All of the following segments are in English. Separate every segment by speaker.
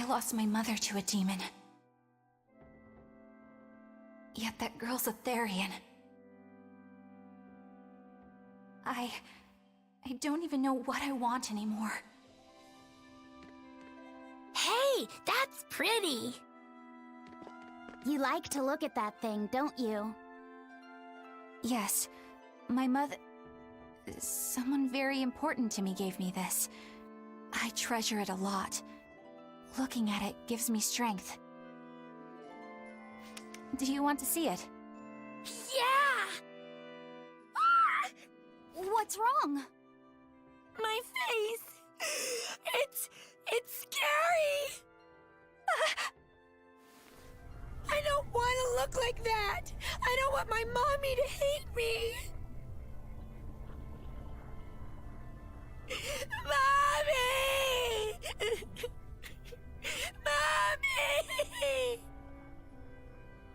Speaker 1: lost my mother to a demon. Yet that girl's a Therian. I don't even know what I want anymore.
Speaker 2: Hey, that's pretty! You like to look at that thing, don't you?
Speaker 1: Yes, my mother... Someone very important to me gave me this. I treasure it a lot. Looking at it gives me strength. Do you want to see it?
Speaker 2: Yeah! Ah! What's wrong? My face! It's scary! I don't want to look like that! I don't want my mommy to hate me! Mommy! Mommy!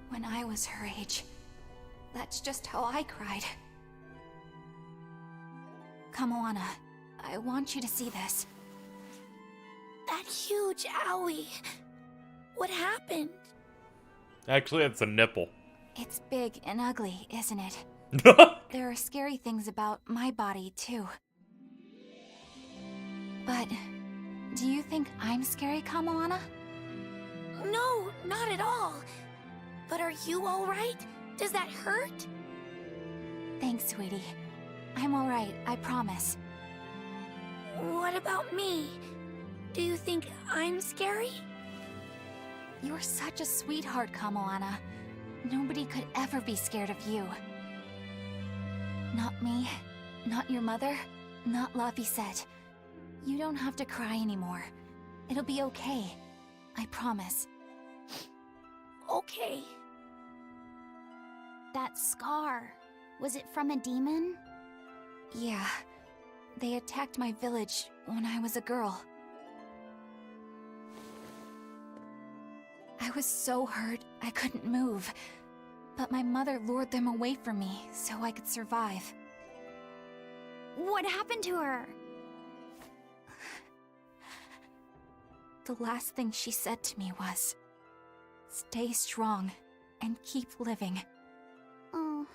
Speaker 1: When I was her age, that's just how I cried. Come, Moana, I want you to see this.
Speaker 2: That huge owie. What happened?
Speaker 3: Actually, it's a nipple.
Speaker 1: It's big and ugly, isn't it? There are scary things about my body, too. But do you think I'm scary, Kamoana?
Speaker 2: No, not at all. But are you alright? Does that hurt?
Speaker 1: Thanks, sweetie. I'm alright, I promise.
Speaker 2: What about me? Do you think I'm scary?
Speaker 1: You're such a sweetheart, Kamoana. Nobody could ever be scared of you. Not me, not your mother, not Laphicet. You don't have to cry anymore. It'll be okay. I promise.
Speaker 2: Okay. That scar, was it from a demon?
Speaker 1: Yeah. They attacked my village when I was a girl. I was so hurt I couldn't move. But my mother lured them away from me so I could survive.
Speaker 2: What happened to her?
Speaker 1: The last thing she said to me was, "Stay strong and keep living."
Speaker 2: Oh.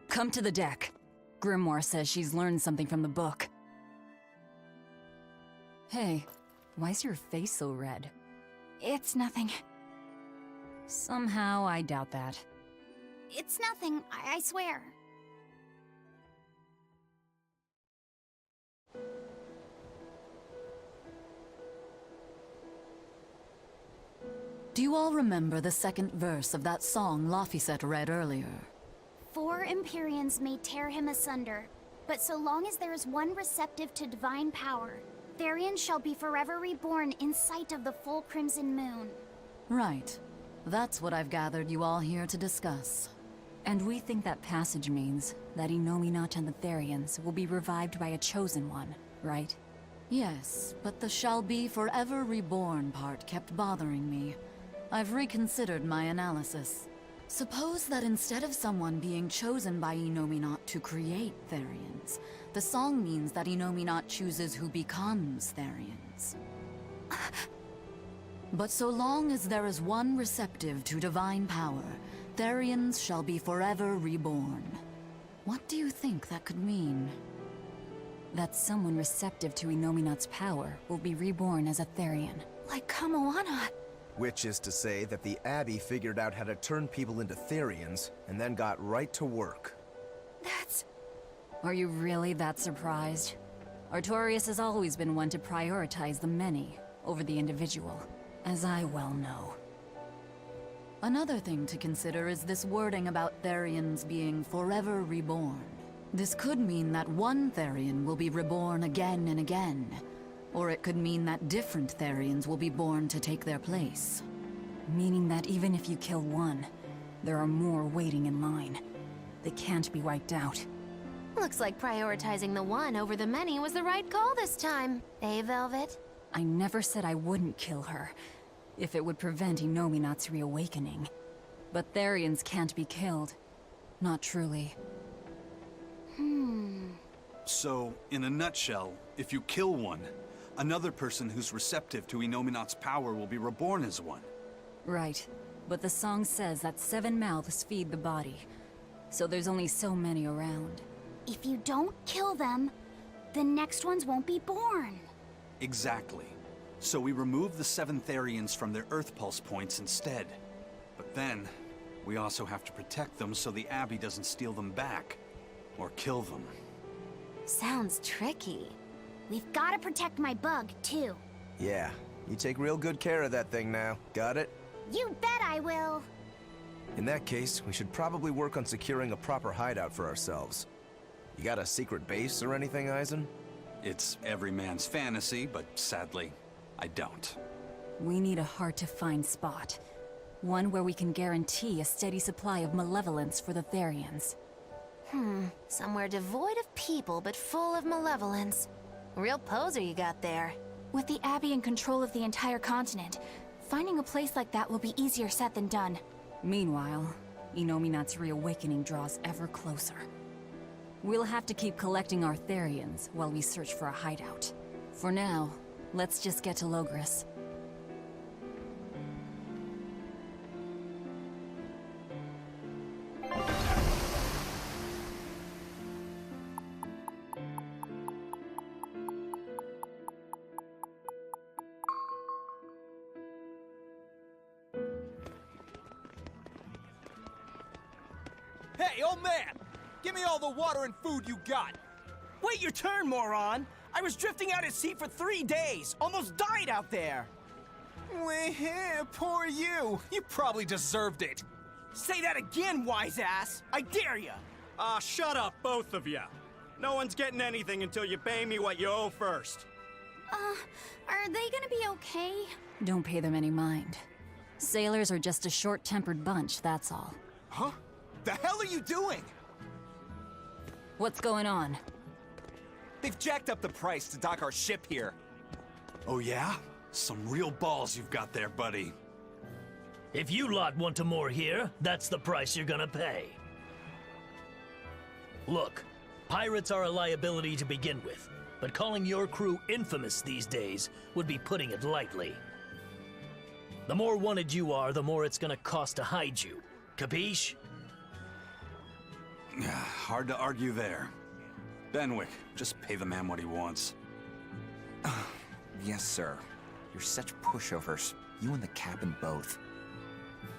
Speaker 4: Come to the deck. Grimoire says she's learned something from the book. Hey, why's your face so red?
Speaker 1: It's nothing.
Speaker 4: Somehow, I doubt that.
Speaker 2: It's nothing, I swear.
Speaker 4: Do you all remember the second verse of that song Laphicet read earlier?
Speaker 2: 4 Empyreans may tear him asunder, but so long as there is one receptive to divine power, Therian shall be forever reborn in sight of the full crimson moon.
Speaker 4: Right. That's what I've gathered you all here to discuss.
Speaker 5: And we think that passage means that Innominat and the Therians will be revived by a chosen one, right?
Speaker 4: Yes, but the shall be forever reborn part kept bothering me. I've reconsidered my analysis. Suppose that instead of someone being chosen by Innominat to create Therians, the song means that Innominat chooses who becomes Therians. But so long as there is one receptive to divine power, Therians shall be forever reborn. What do you think that could mean?
Speaker 5: That someone receptive to Innominat's power will be reborn as a Therian.
Speaker 1: Like Kamoana.
Speaker 6: Which is to say that the Abbey figured out how to turn people into Therians, and then got right to work.
Speaker 1: That's...
Speaker 5: Are you really that surprised? Artorias has always been one to prioritize the many over the individual, as I well know.
Speaker 4: Another thing to consider is this wording about Therians being forever reborn. This could mean that one Therian will be reborn again and again. Or it could mean that different Therians will be born to take their place.
Speaker 5: Meaning that even if you kill one, there are more waiting in line. They can't be wiped out.
Speaker 7: Looks like prioritizing the one over the many was the right call this time. Eh, Velvet?
Speaker 5: I never said I wouldn't kill her, if it would prevent Innominat's reawakening. But Therians can't be killed. Not truly.
Speaker 2: Hmm.
Speaker 8: So, in a nutshell, if you kill one, Another person who's receptive to Inominat's power will be reborn as one.
Speaker 5: Right. But the song says that 7 mouths feed the body. So there's only so many around.
Speaker 2: If you don't kill them, the next ones won't be born.
Speaker 8: Exactly. So we remove the 7 Therians from their Earth Pulse points instead. But then, we also have to protect them so the Abbey doesn't steal them back. Or kill them.
Speaker 7: Sounds tricky.
Speaker 2: We've got to protect my bug, too.
Speaker 6: Yeah, you take real good care of that thing now. Got it?
Speaker 2: You bet I will.
Speaker 6: In that case, we should probably work on securing a proper hideout for ourselves. You got a secret base or anything, Eisen?
Speaker 8: It's every man's fantasy, but sadly, I don't.
Speaker 5: We need a hard-to-find spot. One where we can guarantee a steady supply of malevolence for the Therians.
Speaker 7: Somewhere devoid of people but full of malevolence. Real poser you got there.
Speaker 1: With the Abbey in control of the entire continent, finding a place like that will be easier said than done.
Speaker 5: Meanwhile, Inominat's reawakening draws ever closer. We'll have to keep collecting our Therians while we search for a hideout. For now, let's just get to Logris.
Speaker 9: Hey, old man! Give me all the water and food you got! Wait your turn, moron! I was drifting out at sea for 3 days! Almost died out there! Well, poor you! You probably deserved it! Say that again, wise ass! I dare ya!
Speaker 10: Shut up, both of you! No one's getting anything until you pay me what you owe first.
Speaker 2: Are they gonna be okay?
Speaker 5: Don't pay them any mind. Sailors are just a short-tempered bunch, that's all.
Speaker 9: Huh? The hell are you doing?
Speaker 5: What's going on?
Speaker 9: They've jacked up the price to dock our ship here.
Speaker 8: Oh yeah? Some real balls you've got there, buddy.
Speaker 11: If you lot want to moor here, that's the price you're gonna pay. Look, pirates are a liability to begin with, but calling your crew infamous these days would be putting it lightly. The more wanted you are, the more it's gonna cost to hide you. Capiche?
Speaker 8: Hard to argue there. Benwick, just pay the man what he wants.
Speaker 12: Yes, sir. You're such pushovers. You and the captain both.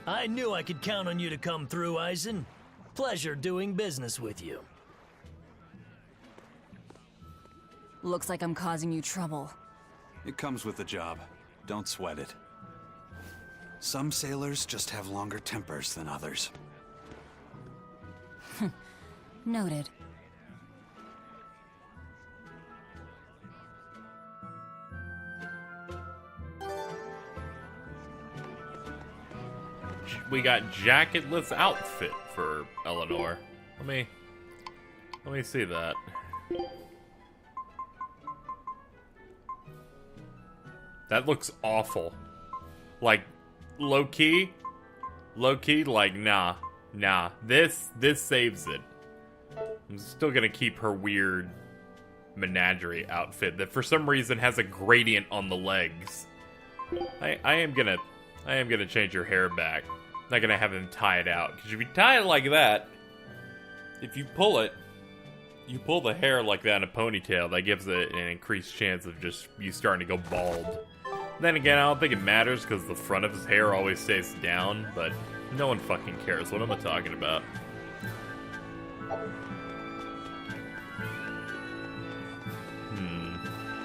Speaker 11: I knew I could count on you to come through, Eisen. Pleasure doing business with you.
Speaker 5: Looks like I'm causing you trouble.
Speaker 8: It comes with the job. Don't sweat it. Some sailors just have longer tempers than others.
Speaker 5: Noted.
Speaker 3: We got jacketless outfit for Eleanor. Let me see that. That looks awful. Like, low-key, like, nah. This saves it. I'm still gonna keep her weird menagerie outfit that for some reason has a gradient on the legs. I am gonna change her hair back. Not gonna have him tie it out, because if you tie it like that, if you pull the hair like that in a ponytail, that gives it an increased chance of just you starting to go bald. Then again, I don't think it matters because the front of his hair always stays down, but no one fucking cares. What am I talking about?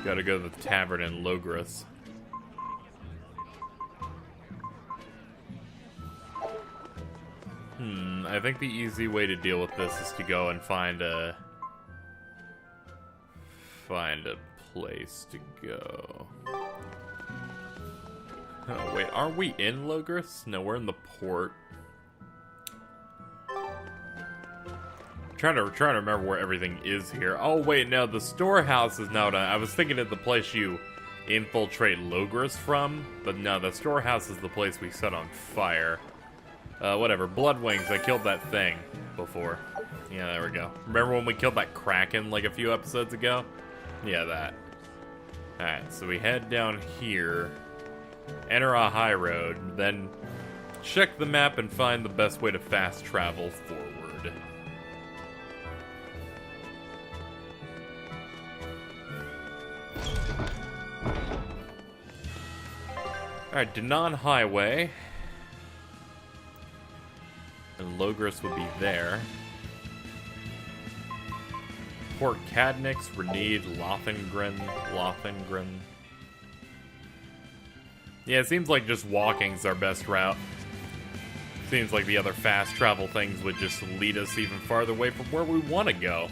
Speaker 3: Gotta go to the tavern in Logris. I think the easy way to deal with this is to go and find a place to go. Oh wait, aren't we in Logris? No, we're in the port. Trying to remember where everything is here. Oh wait, no, the storehouse is now done. I was thinking of the place you infiltrate Logris from, but no, the storehouse is the place we set on fire. Whatever, Bloodwings, I killed that thing before. Yeah, there we go. Remember when we killed that Kraken like a few episodes ago? Yeah, that. Alright, so we head down here, enter a high road, then check the map and find the best way to fast travel forward. Alright, Danon Highway. And Logris would be there. Port Cadnix, Renede, Lothengrin. Yeah, it seems like just walking's our best route. Seems like the other fast travel things would just lead us even farther away from where we want to go.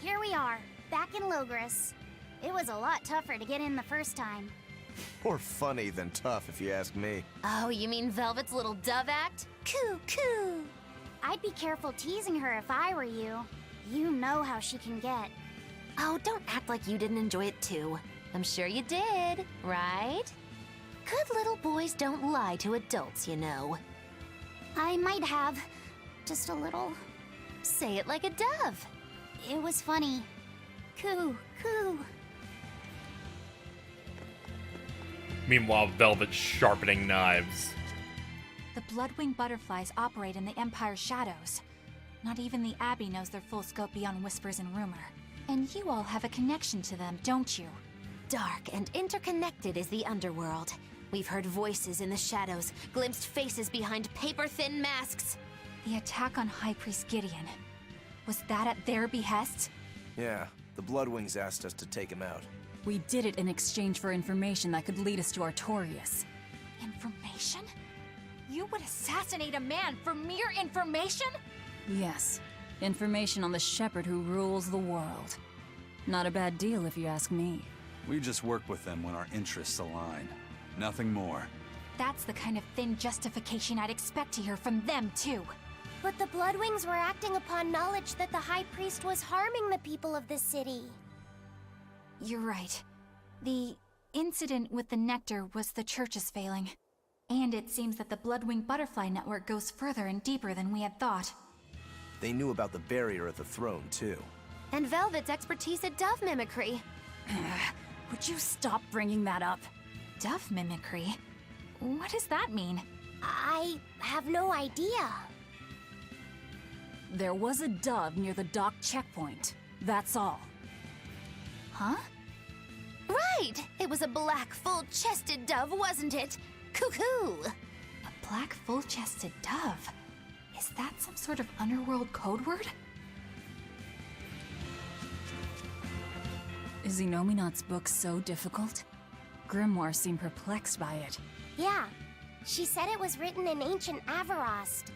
Speaker 2: Here we are, back in Logris. It was a lot tougher to get in the first time.
Speaker 6: More funny than tough, if you ask me.
Speaker 7: Oh, you mean Velvet's little dove act? Coo, coo.
Speaker 2: I'd be careful teasing her if I were you. You know how she can get.
Speaker 7: Oh, don't act like you didn't enjoy it too. I'm sure you did, right? Good little boys don't lie to adults, you know.
Speaker 2: I might have. Just a little.
Speaker 7: Say it like a dove.
Speaker 2: It was funny. Coo, coo.
Speaker 3: Meanwhile, Velvet's sharpening knives.
Speaker 1: The Bloodwing butterflies operate in the Empire's shadows. Not even the Abbey knows their full scope beyond whispers and rumor. And you all have a connection to them, don't you?
Speaker 7: Dark and interconnected is the underworld. We've heard voices in the shadows, glimpsed faces behind paper-thin masks.
Speaker 1: The attack on High Priest Gideon. Was that at their behest?
Speaker 6: Yeah, the Bloodwings asked us to take him out.
Speaker 5: We did it in exchange for information that could lead us to Artorias.
Speaker 1: Information? You would assassinate a man for mere information?
Speaker 5: Yes. Information on the shepherd who rules the world. Not a bad deal if you ask me.
Speaker 8: We just work with them when our interests align. Nothing more.
Speaker 1: That's the kind of thin justification I'd expect to hear from them, too.
Speaker 2: But the Bloodwings were acting upon knowledge that the High Priest was harming the people of the city.
Speaker 1: You're right. The incident with the nectar was the Church's failing. And it seems that the Bloodwing Butterfly Network goes further and deeper than we had thought.
Speaker 6: They knew about the barrier at the throne, too.
Speaker 7: And Velvet's expertise at dove mimicry.
Speaker 5: Would you stop bringing that up?
Speaker 1: Dove mimicry? What does that mean?
Speaker 2: I have no idea.
Speaker 5: There was a dove near the dock checkpoint. That's all.
Speaker 1: Huh?
Speaker 7: Right! It was a black, full-chested dove, wasn't it? Cuckoo!
Speaker 1: A black, full-chested dove? Is that some sort of underworld code word?
Speaker 5: Is Inominat's book so difficult? Grimoire seemed perplexed by it.
Speaker 2: Yeah. She said it was written in ancient Avarost,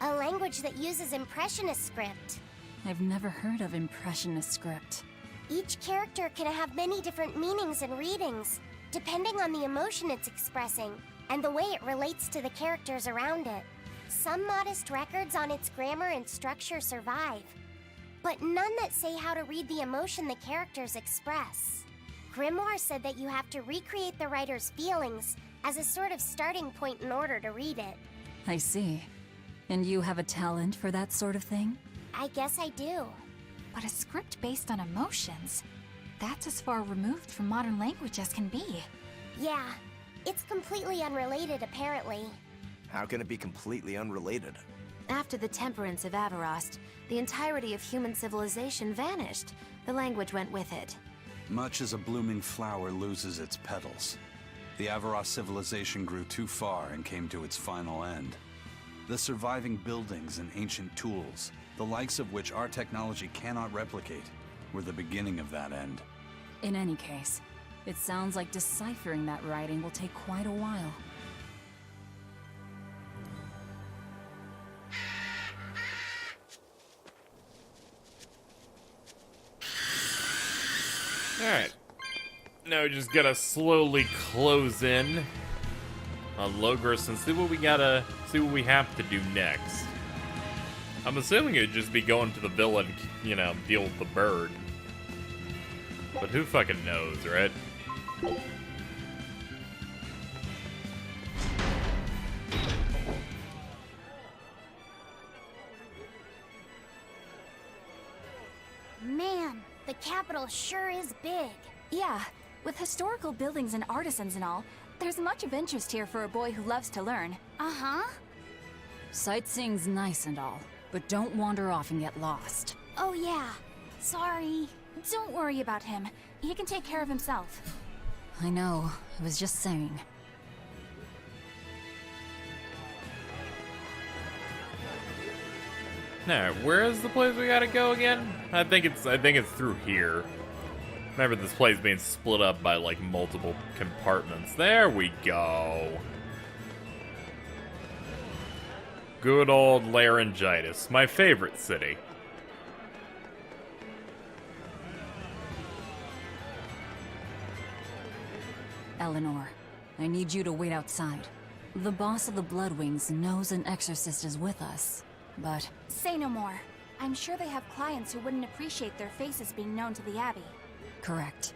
Speaker 2: a language that uses Impressionist script.
Speaker 5: I've never heard of Impressionist script.
Speaker 2: Each character can have many different meanings and readings, depending on the emotion it's expressing and the way it relates to the characters around it. Some modest records on its grammar and structure survive, but none that say how to read the emotion the characters express. Grimoire said that you have to recreate the writer's feelings as a sort of starting point in order to read it.
Speaker 5: I see. And you have a talent for that sort of thing?
Speaker 2: I guess I do.
Speaker 1: But a script based on emotions? That's as far removed from modern language as can be.
Speaker 2: Yeah, it's completely unrelated apparently.
Speaker 6: How can it be completely unrelated?
Speaker 7: After the temperance of Avarost, the entirety of human civilization vanished. The language went with it.
Speaker 8: Much as a blooming flower loses its petals. The Avarost civilization grew too far and came to its final end. The surviving buildings and ancient tools, the likes of which our technology cannot replicate, were the beginning of that end.
Speaker 5: In any case, it sounds like deciphering that writing will take quite a while.
Speaker 3: Alright. Now we just gotta slowly close in on Logris and see what we have to do next. I'm assuming it'd just be going to the villa and, you know, deal with the bird. But who fucking knows, right?
Speaker 2: Man, the capital sure is big.
Speaker 1: Yeah, with historical buildings and artisans and all, there's much of interest here for a boy who loves to learn.
Speaker 2: Uh-huh.
Speaker 5: Sightseeing's nice and all, but don't wander off and get lost.
Speaker 2: Oh yeah. Sorry.
Speaker 1: Don't worry about him. He can take care of himself.
Speaker 5: I know, I was just saying.
Speaker 3: Now, where is the place we gotta go again? I think it's through here. Remember this place being split up by like multiple compartments. There we go. Good old Laryngitis, my favorite city.
Speaker 5: Eleanor, I need you to wait outside. The boss of the Bloodwings knows an exorcist is with us, but...
Speaker 1: Say no more. I'm sure they have clients who wouldn't appreciate their faces being known to the Abbey.
Speaker 5: Correct.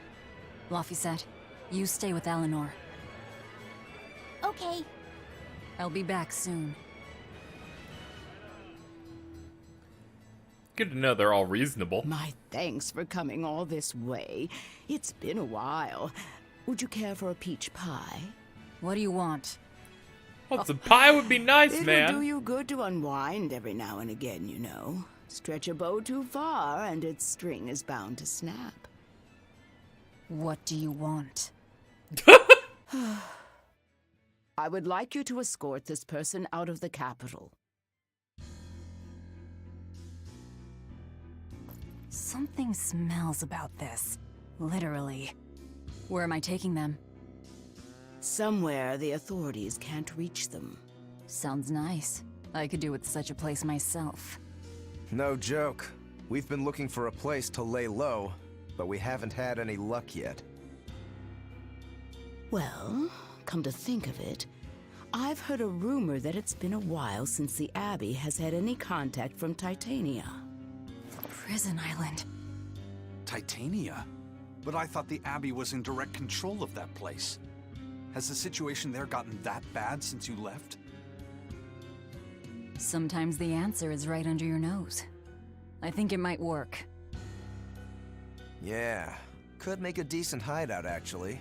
Speaker 5: Laphicet, you stay with Eleanor.
Speaker 2: Okay.
Speaker 5: I'll be back soon.
Speaker 3: Good to know they're all reasonable.
Speaker 13: My thanks for coming all this way. It's been a while. Would you care for a peach pie?
Speaker 5: What do you want?
Speaker 3: Well, some pie would be nice, man.
Speaker 13: It'll do you good to unwind every now and again, you know. Stretch a bow too far, and its string is bound to snap.
Speaker 5: What do you want?
Speaker 13: I would like you to escort this person out of the capital.
Speaker 5: Something smells about this. Literally. Where am I taking them?
Speaker 13: Somewhere the authorities can't reach them.
Speaker 5: Sounds nice. I could do with such a place myself.
Speaker 6: No joke. We've been looking for a place to lay low, but we haven't had any luck yet.
Speaker 13: Well, come to think of it, I've heard a rumor that it's been a while since the Abbey has had any contact from Titania.
Speaker 5: Prison Island.
Speaker 8: Titania? But I thought the Abbey was in direct control of that place. Has the situation there gotten that bad since you left?
Speaker 5: Sometimes the answer is right under your nose. I think it might work.
Speaker 6: Yeah, could make a decent hideout, actually.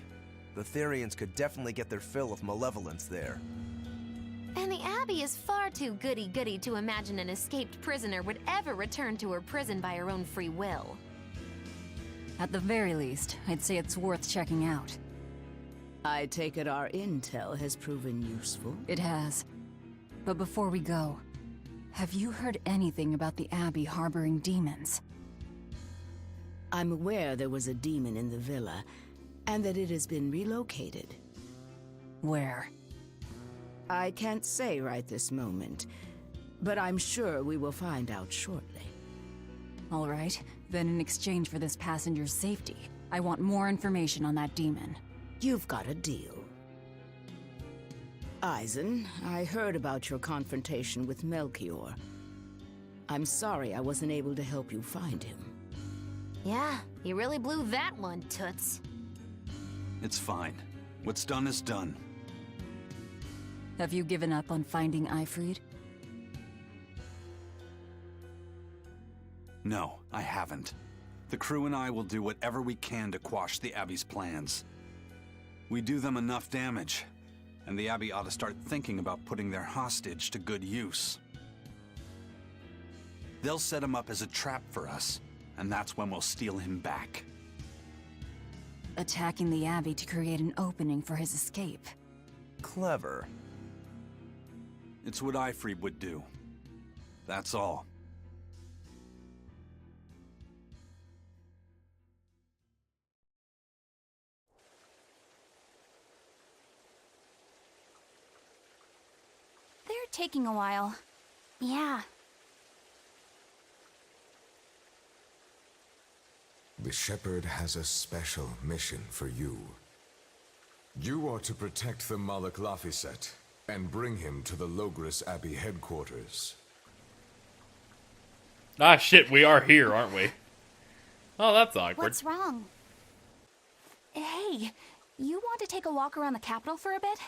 Speaker 6: The Therians could definitely get their fill of malevolence there.
Speaker 7: And the Abbey is far too goody-goody to imagine an escaped prisoner would ever return to her prison by her own free will.
Speaker 5: At the very least, I'd say it's worth checking out.
Speaker 13: I take it our intel has proven useful.
Speaker 5: It has. But before we go, have you heard anything about the Abbey harboring demons?
Speaker 13: I'm aware there was a demon in the villa, and that it has been relocated.
Speaker 5: Where?
Speaker 13: I can't say right this moment, but I'm sure we will find out shortly.
Speaker 5: All right, then in exchange for this passenger's safety, I want more information on that demon.
Speaker 13: You've got a deal. Eisen, I heard about your confrontation with Melchior. I'm sorry I wasn't able to help you find him.
Speaker 7: Yeah, you really blew that one, Toots.
Speaker 8: It's fine. What's done is done.
Speaker 5: Have you given up on finding Eifried?
Speaker 8: No, I haven't. The crew and I will do whatever we can to quash the Abbey's plans. We do them enough damage, and the Abbey ought to start thinking about putting their hostage to good use. They'll set him up as a trap for us, and that's when we'll steal him back.
Speaker 5: Attacking the Abbey to create an opening for his escape.
Speaker 6: Clever.
Speaker 8: It's what Eifried would do. That's all.
Speaker 1: They're taking a while.
Speaker 2: Yeah.
Speaker 14: The Shepherd has a special mission for you. You are to protect the Malak Laphicet and bring him to the Logris Abbey headquarters.
Speaker 3: Ah, shit, we are here, aren't we? Oh, that's awkward.
Speaker 1: What's wrong? Hey, you want to take a walk around the capital for a bit?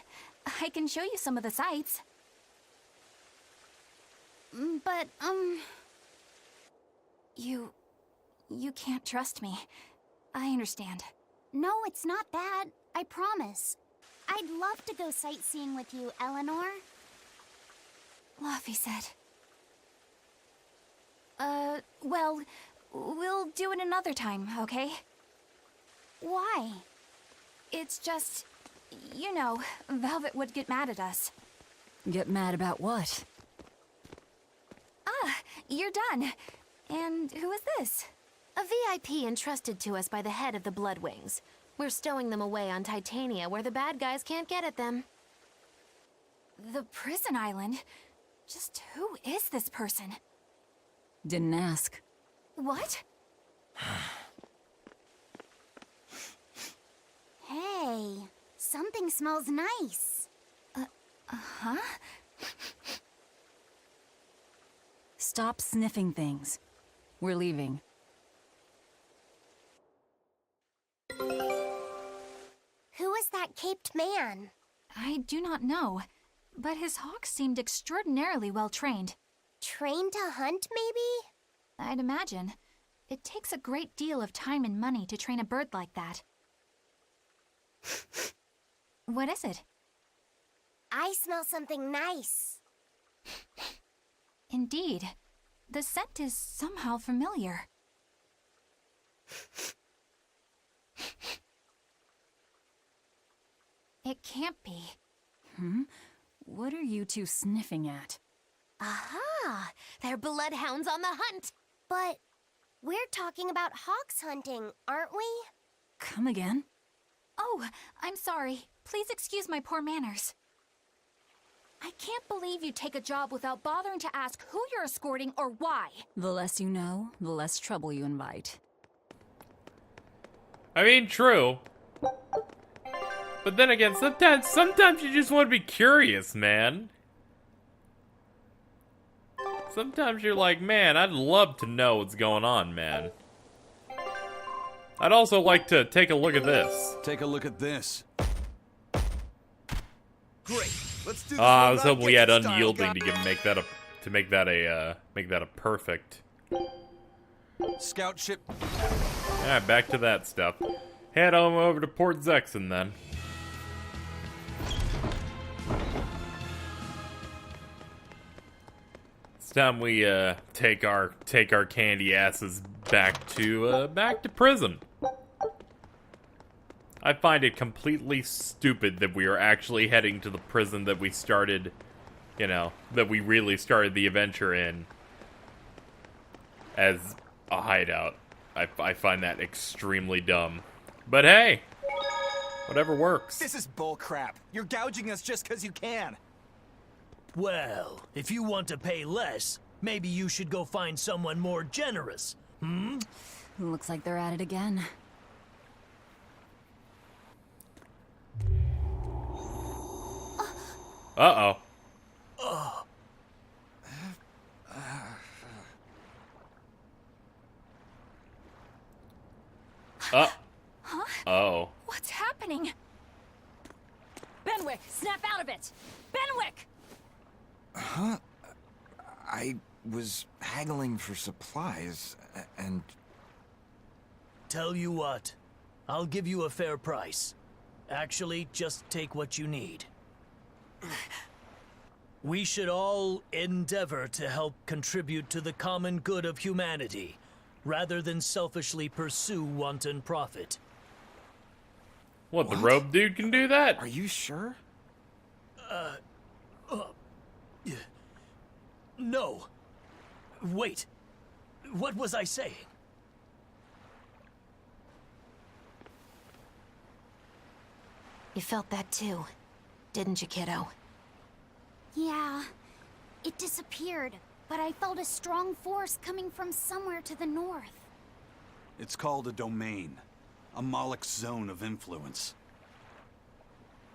Speaker 1: I can show you some of the sights. But, You can't trust me. I understand.
Speaker 2: No, it's not that. I promise. I'd love to go sightseeing with you, Eleanor.
Speaker 1: Luffy said. Well, we'll do it another time, okay?
Speaker 2: Why?
Speaker 1: It's just, you know, Velvet would get mad at us.
Speaker 4: Get mad about what?
Speaker 1: Ah, you're done. And who is this?
Speaker 7: A VIP entrusted to us by the head of the Bloodwings. We're stowing them away on Titania where the bad guys can't get at them.
Speaker 1: The prison island? Just who is this person?
Speaker 4: Didn't ask.
Speaker 1: What?
Speaker 2: Hey, something smells nice.
Speaker 1: Huh?
Speaker 4: Stop sniffing things. We're leaving.
Speaker 2: Who is that caped man?
Speaker 1: I do not know, but his hawk seemed extraordinarily well trained.
Speaker 2: Trained to hunt, maybe?
Speaker 1: I'd imagine. It takes a great deal of time and money to train a bird like that. What is it?
Speaker 2: I smell something nice.
Speaker 1: Indeed. The scent is somehow familiar. It can't be.
Speaker 4: What are you two sniffing at?
Speaker 7: Aha! They're bloodhounds on the hunt!
Speaker 2: But we're talking about hawks hunting, aren't we?
Speaker 4: Come again?
Speaker 1: Oh, I'm sorry. Please excuse my poor manners. I can't believe you take a job without bothering to ask who you're escorting or why.
Speaker 4: The less you know, the less trouble you invite.
Speaker 3: I mean, true. But then again, sometimes you just want to be curious, man. Sometimes you're like, man, I'd love to know what's going on, man. I'd also like to take a look at this.
Speaker 8: Take a look at this.
Speaker 9: Great. Let's do this.
Speaker 3: I was hoping we had unyielding to make that a perfect.
Speaker 8: Scout ship.
Speaker 3: Alright, back to that stuff. Head on over to Port Zexon then. It's time we take our candy asses back to prison. I find it completely stupid that we are actually heading to the prison that we started, you know, that we really started the adventure in as a hideout. I find that extremely dumb. But hey, whatever works.
Speaker 9: This is bullcrap. You're gouging us just because you can.
Speaker 11: Well, if you want to pay less, maybe you should go find someone more generous.
Speaker 4: Looks like they're at it again.
Speaker 3: Uh-oh.
Speaker 1: Huh?
Speaker 3: Oh.
Speaker 1: What's happening?
Speaker 5: Benwick, snap out of it! Benwick!
Speaker 12: Huh? I was haggling for supplies, and...
Speaker 11: Tell you what, I'll give you a fair price. Actually, just take what you need. We should all endeavor to help contribute to the common good of humanity, rather than selfishly pursue wanton profit.
Speaker 3: What, the robe dude can do that?
Speaker 12: Are you sure?
Speaker 11: No. Wait. What was I saying?
Speaker 7: You felt that too, didn't you, kiddo?
Speaker 2: Yeah, it disappeared, but I felt a strong force coming from somewhere to the north.
Speaker 8: It's called a domain. A Moloch zone of influence.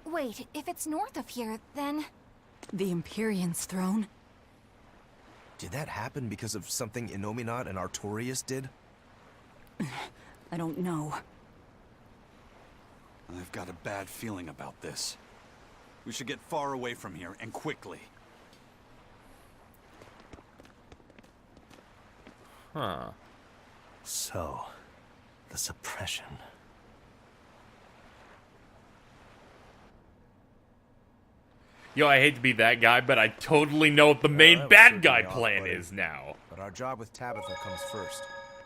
Speaker 1: Wait, if it's north of here, then...
Speaker 4: The Empyrean's throne?
Speaker 6: Did that happen because of something Innominat and Artorias did?
Speaker 4: I don't know.
Speaker 8: I've got a bad feeling about this. We should get far away from here, and quickly.
Speaker 3: Huh.
Speaker 9: So, the suppression.
Speaker 3: Yo, I hate to be that guy, but I totally know what the main
Speaker 6: that was
Speaker 3: bad guy
Speaker 6: certainly
Speaker 3: plan
Speaker 6: off-putting.
Speaker 3: is now.
Speaker 6: But our job with Tabitha comes first.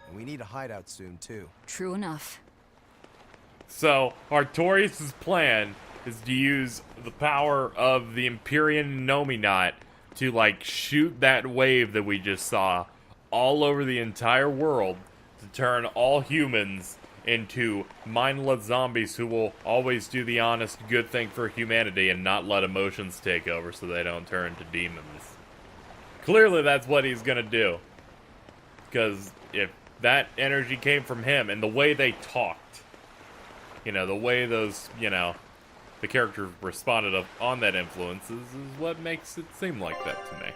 Speaker 6: And we need a hideout soon, too.
Speaker 5: True enough.
Speaker 3: So, Artorias' plan is to use the power of the Empyrean Nominat to, like, shoot that wave that we just saw all over the entire world to turn all humans into mindless zombies who will always do the honest, good thing for humanity and not let emotions take over so they don't turn into demons. Clearly, that's what he's gonna do. Because if that energy came from him and the way they talked, you know, the way those, you know, the characters responded on that influence is what makes it seem like that to me.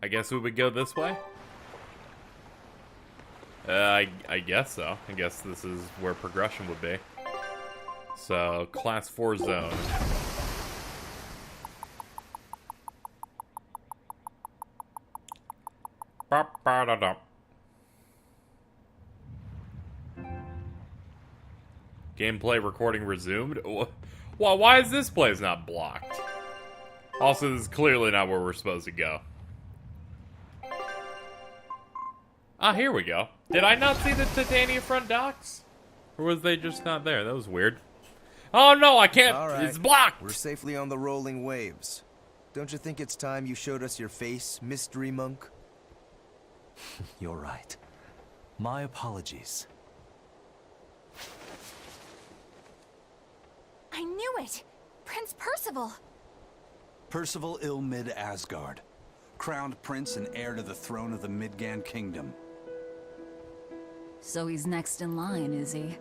Speaker 3: I guess we would go this way? I guess so. I guess this is where progression would be. So, Class 4 zone. Ba-ba-da-da. Gameplay recording resumed? Well, why is this place not blocked? Also, this is clearly not where we're supposed to go. Ah, here we go. Did I not see the Titania front docks? Or was they just not there? That was weird. Oh no, I can't!
Speaker 6: All right.
Speaker 3: It's blocked!
Speaker 6: We're safely on the rolling waves. Don't you think it's time you showed us your face, Mystery Monk?
Speaker 15: You're right. My apologies.
Speaker 1: I knew it! Prince Percival!
Speaker 8: Percival Ilmid Asgard, crowned prince and heir to the throne of the Midgand Kingdom.
Speaker 5: So he's next in line, is he?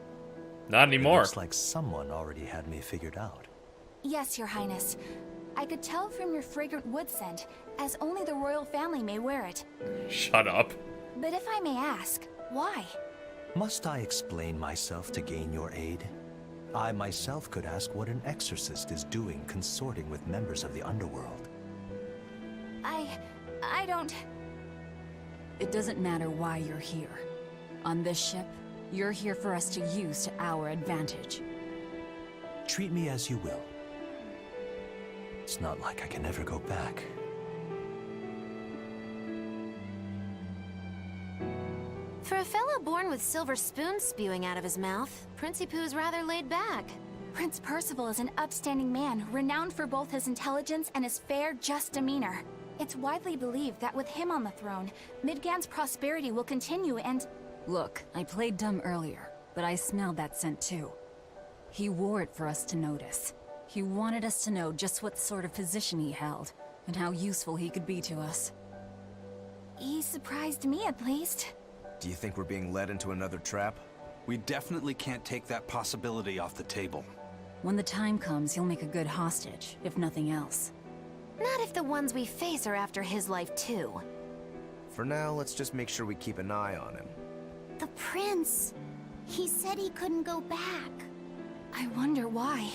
Speaker 3: Not
Speaker 15: It
Speaker 3: anymore.
Speaker 15: looks like someone already had me figured out.
Speaker 1: Yes, Your Highness. I could tell from your fragrant wood scent, as only the royal family may wear it.
Speaker 3: Shut up.
Speaker 1: But if I may ask, why?
Speaker 15: Must I explain myself to gain your aid? I myself could ask what an exorcist is doing consorting with members of the underworld.
Speaker 1: I don't...
Speaker 5: It doesn't matter why you're here. On this ship, you're here for us to use to our advantage.
Speaker 15: Treat me as you will. It's not like I can ever go back.
Speaker 7: For a fellow born with silver spoons spewing out of his mouth, Princey Pooh's rather laid back.
Speaker 1: Prince Percival is an upstanding man, renowned for both his intelligence and his fair, just demeanor. It's widely believed that with him on the throne, Midgand's prosperity will continue and...
Speaker 5: Look, I played dumb earlier, but I smelled that scent too. He wore it for us to notice. He wanted us to know just what sort of position he held, and how useful he could be to us.
Speaker 1: He surprised me, at least.
Speaker 6: Do you think we're being led into another trap?
Speaker 8: We definitely can't take that possibility off the table.
Speaker 5: When the time comes, he'll make a good hostage, if nothing else.
Speaker 7: Not if the ones we face are after his life too.
Speaker 6: For now, let's just make sure we keep an eye on him.
Speaker 2: The prince. He said he couldn't go back.
Speaker 1: I wonder why.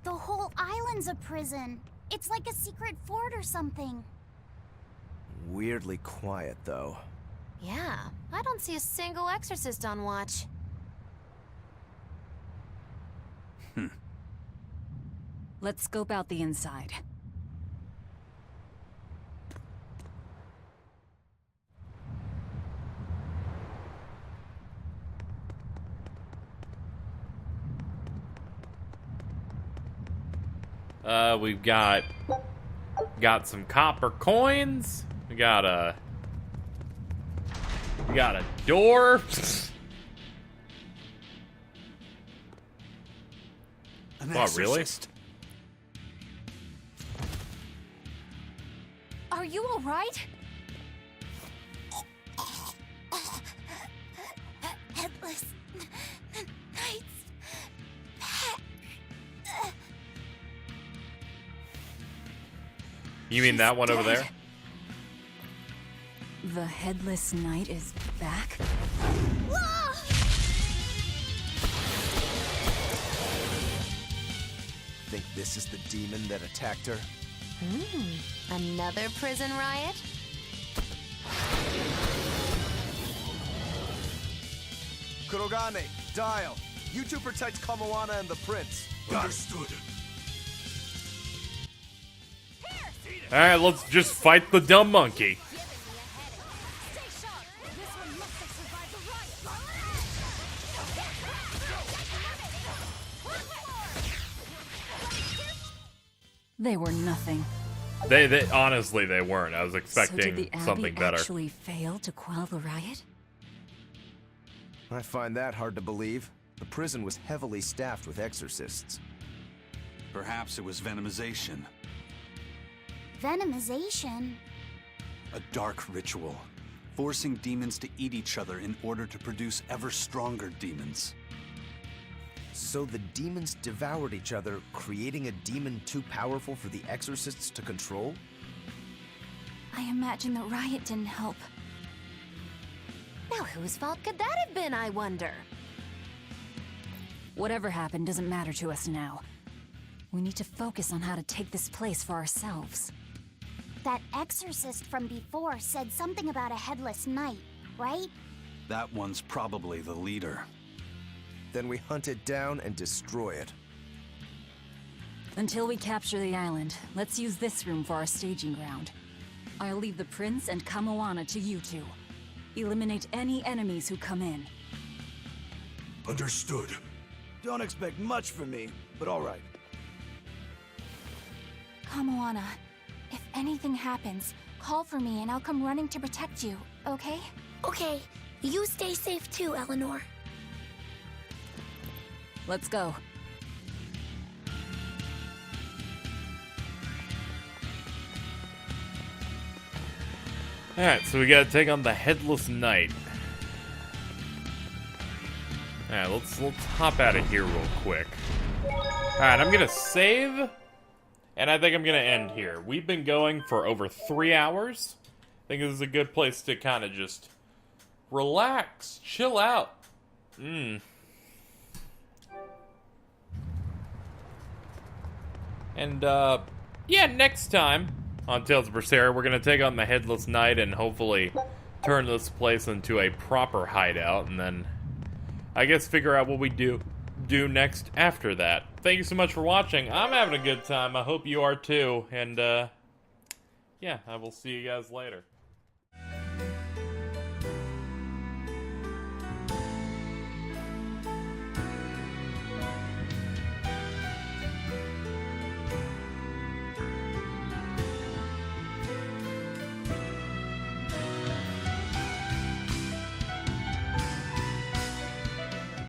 Speaker 2: The whole island's a prison. It's like a secret fort or something.
Speaker 6: Weirdly quiet, though.
Speaker 7: Yeah, I don't see a single exorcist on watch.
Speaker 5: Let's scope out the inside.
Speaker 3: We've got some copper coins. We got a door. Oh, really?
Speaker 1: Are you all right?
Speaker 2: Headless Knights.
Speaker 3: You mean that one over there?
Speaker 5: The Headless Knight is back?
Speaker 6: Think this is the demon that attacked her?
Speaker 7: Another prison riot?
Speaker 6: Kurogane, Dial. You two protect Kamoana and the prince.
Speaker 14: Understood.
Speaker 3: Alright, let's just fight the dumb monkey.
Speaker 5: They were nothing.
Speaker 3: They honestly, they weren't. I was
Speaker 5: So
Speaker 3: expecting
Speaker 5: did the
Speaker 3: something
Speaker 5: Abbey
Speaker 3: better.
Speaker 5: actually fail to quell the riot?
Speaker 6: I find that hard to believe. The prison was heavily staffed with exorcists.
Speaker 8: Perhaps it was venomization.
Speaker 2: Venomization?
Speaker 8: A dark ritual, forcing demons to eat each other in order to produce ever stronger demons.
Speaker 6: So the demons devoured each other, creating a demon too powerful for the exorcists to control?
Speaker 1: I imagine the riot didn't help.
Speaker 7: Now whose fault could that have been, I wonder?
Speaker 5: Whatever happened doesn't matter to us now. We need to focus on how to take this place for ourselves.
Speaker 2: That exorcist from before said something about a headless knight, right?
Speaker 8: That one's probably the leader.
Speaker 6: Then we hunt it down and destroy it.
Speaker 5: Until we capture the island, let's use this room for our staging ground. I'll leave the prince and Kamoana to you two. Eliminate any enemies who come in.
Speaker 14: Understood.
Speaker 9: Don't expect much from me, but all right.
Speaker 1: Kamoana, if anything happens, call for me and I'll come running to protect you, okay?
Speaker 2: Okay, you stay safe too, Eleanor.
Speaker 5: Let's go.
Speaker 3: Alright, so we gotta take on the Headless Knight. Alright, let's hop out of here real quick. Alright, I'm gonna save, and I think I'm gonna end here. We've been going for over 3 hours. I think this is a good place to kind of just relax, chill out. And, yeah, next time on Tales of Berseria, we're going to take on the Headless Knight and hopefully turn this place into a proper hideout, and then I guess figure out what we do next after that. Thank you so much for watching. I'm having a good time. I hope you are too. And, yeah, I will see you guys later.